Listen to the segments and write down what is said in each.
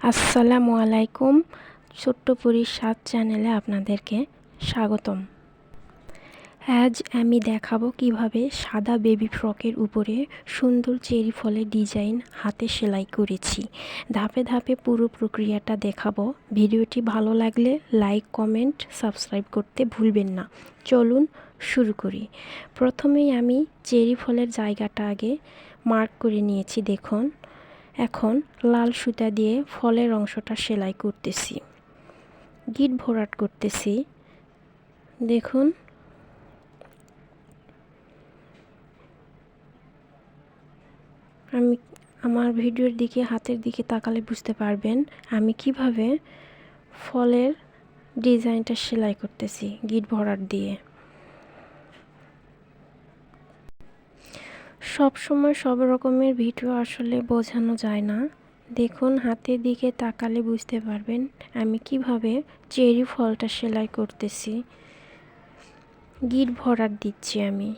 আসসালামু আলাইকুম। ছোট্ট পরীর স্বাদ চ্যানেলে আপনাদেরকে স্বাগতম। আজ আমি দেখাবো কিভাবে সাদা বেবি ফ্রকের উপরে সুন্দর চেরি ফলের ডিজাইন হাতে সেলাই করেছি। ধাপে ধাপে পুরো প্রক্রিয়াটা দেখাবো। ভিডিওটি ভালো লাগলে লাইক, কমেন্ট, সাবস্ক্রাইব করতে ভুলবেন না। চলুন শুরু করি। প্রথমেই আমি চেরি ফলের জায়গাটা আগে মার্ক করে নিয়েছি। দেখুন, এখন লাল সুতা দিয়ে ফলের অংশটা সেলাই করতেছি, গিট ভরাট করতেছি। দেখুন, আমি আমার ভিডিওর দিকে হাতের দিকে তাকালে বুঝতে পারবেন আমি কিভাবে ফলের ডিজাইনটা সেলাই করতেছি গিট ভরাট দিয়ে। সব সময় সব রকমের ভিডিও আসলে বোঝানো যায় না। দেখুন, হাতের দিকে তাকালে বুঝতে পারবেন আমি কিভাবে চেরি ফলটা সেলাই করতেছি, গিট ভরাট দিচ্ছি আমি।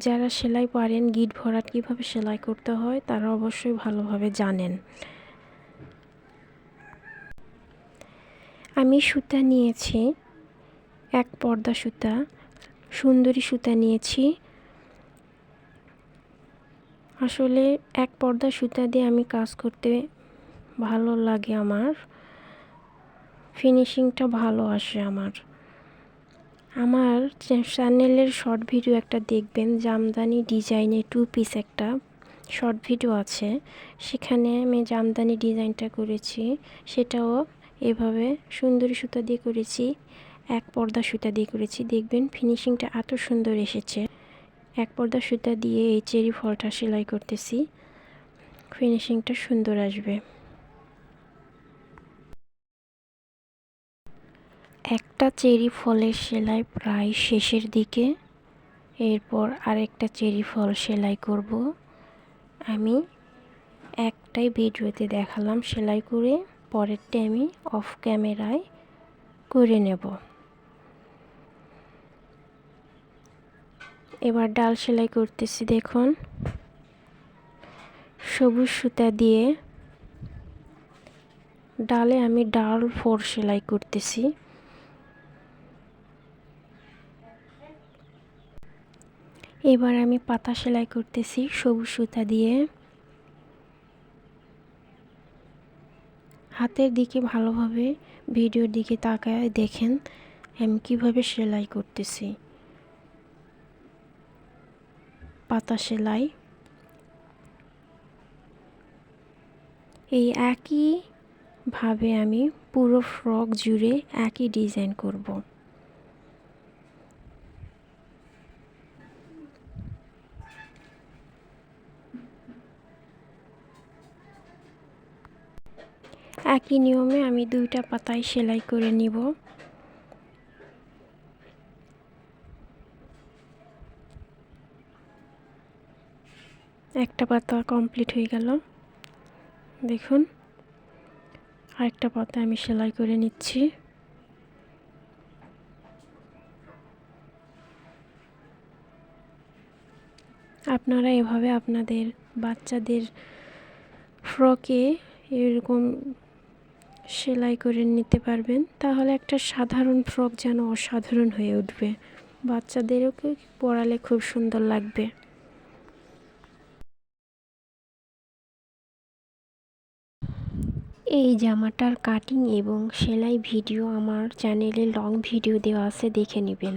যারা সেলাই পারেন, গিট ভরাট কীভাবে সেলাই করতে হয় তারা অবশ্যই ভালোভাবে জানেন। আমি সুতা নিয়েছি, এক পর্দা সুতা, সুন্দরী সুতা নিয়েছি। আসলে এক পর্দা সুতা দিয়ে আমি কাজ করতে ভালো লাগে, আমার ফিনিশিংটা ভালো আসে। আমার চ্যানেলের শর্ট ভিডিও একটা দেখবেন, জামদানি ডিজাইনে 2 পিস একটা শর্ট ভিডিও আছে। সেখানে আমি জামদানি ডিজাইনটা করেছি, সেটাও এভাবে সুন্দরী সুতা দিয়ে করেছি, এক পর্দা সুতা দিয়ে করেছি। দেখবেন ফিনিশিংটা এত সুন্দর এসেছে। এক পর্দা সুতা দিয়ে এই চেরি ফলটা সেলাই করতেছি, ফিনিশিংটা সুন্দর আসবে। একটা চেরি ফলের সেলাই প্রায় শেষের দিকে, এরপর আরেকটা চেরি ফল সেলাই করব। আমি একটাই ভিডিওতে দেখালাম সেলাই করে, পরেরটা আমি অফ ক্যামেরায় করে নেব। এবার ডাল সেলাই করতেছি। দেখুন, সবুজ সুতা দিয়ে ডালে আমি ডাল 4 সেলাই করতেছি। এবার আমি পাতা সেলাই করতেছি সবুজ সুতা দিয়ে। হাতের দিকে ভালোভাবে ভিডিওর দিকে তাকায় দেখেন আমি কিভাবে সেলাই করতেছি। পাতা সেলাই এই একইভাবে আমি পুরো ফ্রক জুড়ে একই ডিজাইন করব। একই নিয়মে আমি 2টা পাতায় সেলাই করে নিব। একটা পাতা কমপ্লিট হয়ে গেল। দেখুন, আরেকটা পাতা আমি সেলাই করে নিচ্ছি। আপনারা এভাবে আপনাদের বাচ্চাদের ফ্রকে এরকম সেলাই করে নিতে পারবেন, তাহলে একটা সাধারণ ফ্রক যেন অসাধারণ হয়ে উঠবে, বাচ্চাদেরকে পরালে খুব সুন্দর লাগবে। এই জামাটার কাটিং এবং সেলাই ভিডিও আমার চ্যানেলে লং ভিডিও দেওয়া আছে, দেখে নেবেন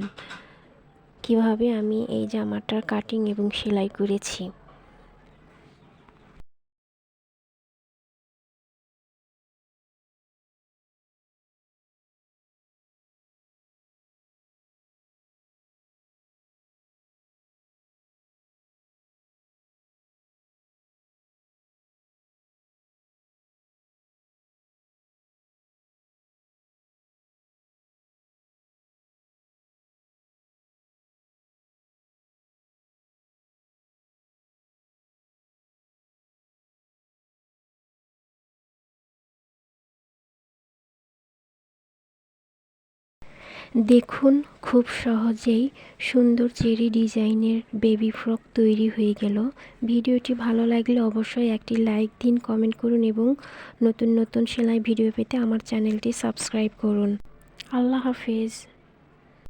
কিভাবে আমি এই জামাটার কাটিং এবং সেলাই করেছি। দেখুন, খুব সহজেই সুন্দর চেরি ডিজাইনের বেবি ফ্রক তৈরি হয়ে গেল। ভিডিওটি ভালো লাগলে অবশ্যই একটি লাইক দিন, কমেন্ট করুন এবং নতুন নতুন সেলাই ভিডিও পেতে আমার চ্যানেলটি সাবস্ক্রাইব করুন। আল্লাহ হাফেজ।